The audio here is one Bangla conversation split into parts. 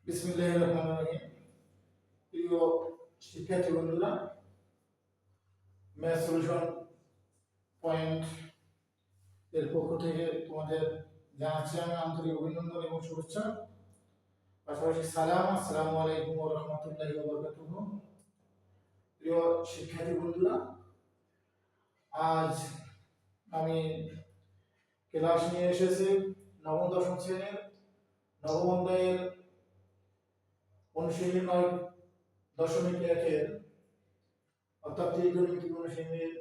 বিসমিল্লাহির রহমানির রহিম। প্রিয় শিক্ষার্থী বন্ধুরা, ম্যাথ সলিউশন পয়েন্ট এর পক্ষ থেকে তোমাদের জানাচ্ছি আমি আন্তরিক অভিনন্দন এবং শুভেচ্ছা, পাশাপাশি সালাম। আসসালামু আলাইকুম ওয়া রাহমাতুল্লাহি ওয়া বারাকাতুহু। প্রিয় শিক্ষার্থী বন্ধুরা, আজ আমি ক্লাস নিয়ে এসেছি নবম দশম শ্রেণীর নবম অধ্যায়ের অনুশীলনী 9.1 অর্থাৎ ত্রিকোণমিতিক অনুশীলনীর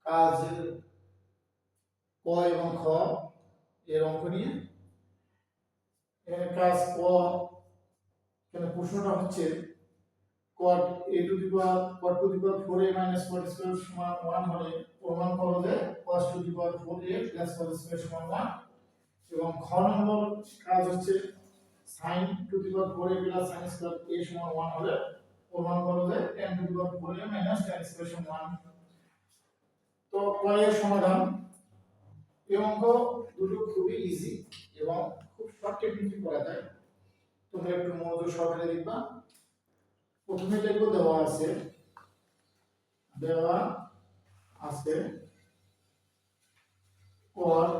কাজ ক এবং খ এর অঙ্ক নিয়ে। এখানে কাজ ক, এখানে প্রশ্নটা হচ্ছে cot a to the power 4a minus cot square সমান 1 হলে প্রমাণ করো যে cos to the power 4a plus cot square সমান 1। এবং খ নম্বর কাজ হচ্ছে sin to the power 4a plus sin square a সমান 1 হলে প্রমাণ করো যে tan to the power 4a minus tan square সমান 1। তো ক এর সমাধান, এই অঙ্ক দুটো খুবই ইজি এবং খুব শর্ট টেকনিকে করা যায়। তোমরা একটু মনোযোগ সহকারে দেখবা। প্রথমে দেখবো দেওয়া আছে cot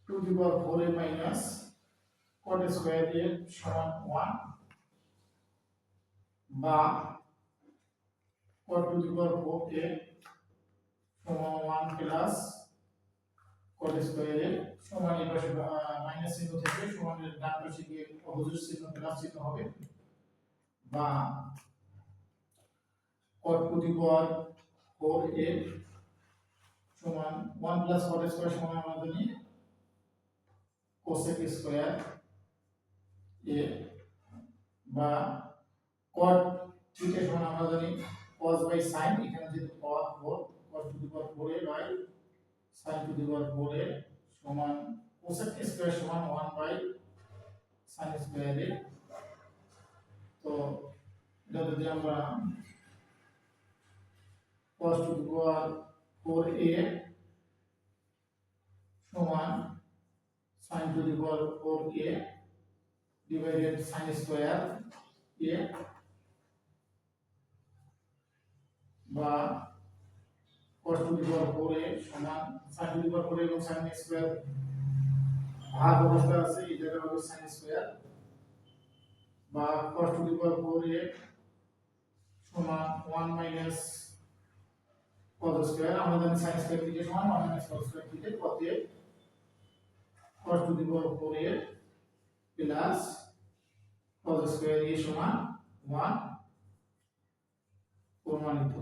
to the power 4a minus cot square a সমান 1 বা cot to the power 4a সমান 1 প্লাস cot square a সমান এই পাশে মাইনাস চিহ্ন থেকে সমানের ডান পাশে গিয়ে অপোজিট চিহ্ন প্লাস চিহ্ন হবে, বা cot to the power 4a সমান 1 প্লাস cot square সমান আমরা জানি cosec square a, বা cot থিটা সমান আমরা জানি cos বাই sin, এখানে যেহেতু power 4 cos to the power 4a by sin to the power 4a সমান cosec স্কয়ার সমান 1 বাই sin স্কয়ার a। তো এটা যদি আমরা cos to the power 4a সমান sin to the power 4a divided sin square a, বা cos to the power 4a সমান sin to the power 4a এবং sin স্কয়ার ভাগ অবস্থা আছে, এই জায়গায় হবে sin স্কয়ার, বা cos to the power 4a সমান 1 মাইনাস cos স্কয়ার, আমরা জানি sin স্কয়ার থেকে সমান 1 মাইনাস cos স্কয়ার থেকে, অতএব cos to the power 4a plus cos square a সমান 1 প্রমাণিত।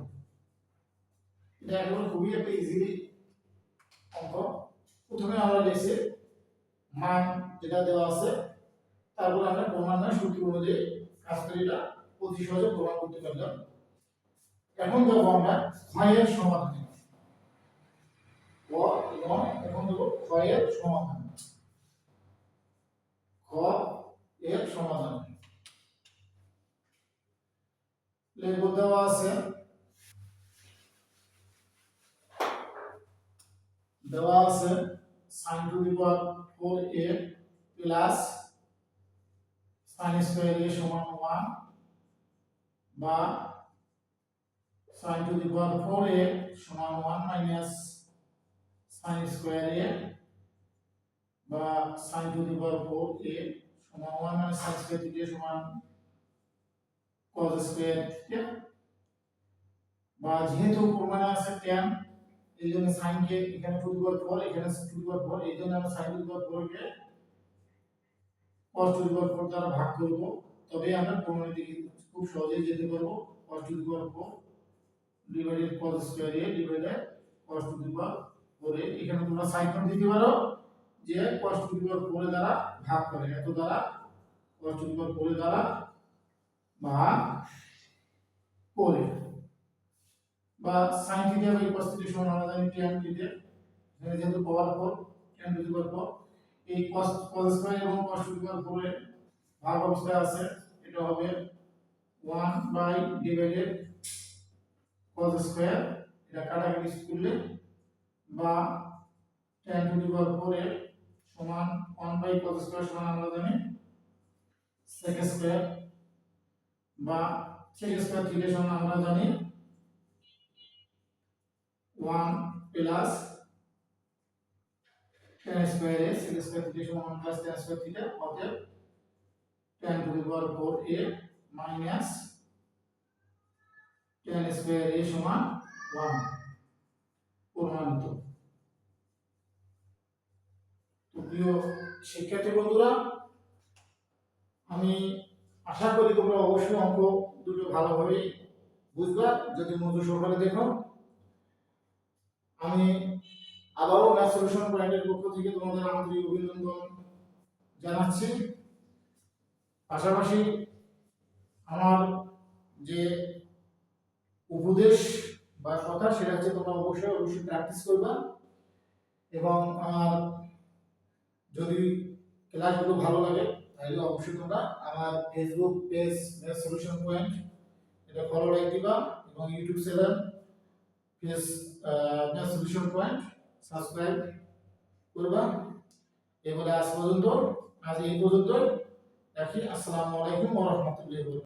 এটা এখন খুবই একটা ইজি অঙ্ক। প্রথমে আমরা লিখছি মান যেটা দেওয়া আছে, তারপর আমরা প্রমাণের সূত্র অনুযায়ী কাজ করে এটা অতি সহজে প্রমাণ করতে পারলাম। এখন দেখব আমরা ক্ষয়ের সমাধান, ক এবং এখন দেখব ক্ষয়ের সমাধান। খ এর সমাধান লিখব, দেওয়া আছে sin to the power 4a plus sin square a সমান 1 বা sin to the power 4a সমান 1 মাইনাস sin square a, বা sin to the power 4a সমান 1 মাইনাস sin square theta সমান cos square theta, বা যেহেতু প্রমাণে আছে tan, এই জন্য sin কে এখানে টু দি পাওয়ার 4 এখানে টু দি পাওয়ার 4, এই জন্য আমরা sin টু দি পাওয়ার 4 কে cos টু দি পাওয়ার 4 দ্বারা ভাগ করব, তবে আমরা প্রমাণের দিকে খুব সহজেই যেতে পারবো। cos to the power 4 divided cos square a divided cos to the power 4a, এখানে তোমরা sin কোণ দিতে পারো যে cos টু দি পাওয়ার 4 দ্বারা ভাগ করে, এত দ্বারা cos টু দি পাওয়ার 4 দ্বারা ভাগ করে, বা sin theta by cos theta সমান আমরা জানি tan থিটা, এখানে যেহেতু power 4 tan two the power 4, এই cos স্কয়ার এবং cos টু দি পাওয়ার 4 এর ভাগ অবস্থায় আছে, এটা হবে 1 বাই ডিভাইডেড cos স্কয়ার, এটা কাটাকাটি করলে, বা tan টু দি পাওয়ার 4 এর সমান 1/cos স্কয়ার সমান আমরা জানি sec স্কয়ার, বা sec স্কয়ার থিটা সমান আমরা জানি 1 plus tan square a, sec square theta সমান 1 প্লাস tan স্কয়ার থিটা, অতএব tan two the power 4a minus tan square a সমান 1 প্রমাণিত। তো প্রিয় শিক্ষার্থী বন্ধুরা, আমি আশা করি তোমরা অবশ্যই অঙ্ক দুটো ভালোভাবে বুঝবা যদি মনোযোগ সহকারে দেখো। আমি আবারও ম্যাথ সলিউশন পয়েন্টের পক্ষ থেকে তোমাদের আন্তরিক অভিনন্দন জানাচ্ছি। পাশাপাশি আমার যে উপদেশ বা কথা সেটা হচ্ছে তোমরা অবশ্যই প্র্যাকটিস করবা, এবং আমার যদি ক্লাসগুলো ভালো লাগে তাহলে অবশ্যই তোমরা আমার Facebook page math solution point এটা ফলো লাইক দিবা, এবং YouTube channel page math solution point subscribe করবা। এবারে আজ এই পর্যন্ত রাখি। আসসালামু আলাইকুম ওয়া রাহমাতুল্লাহি।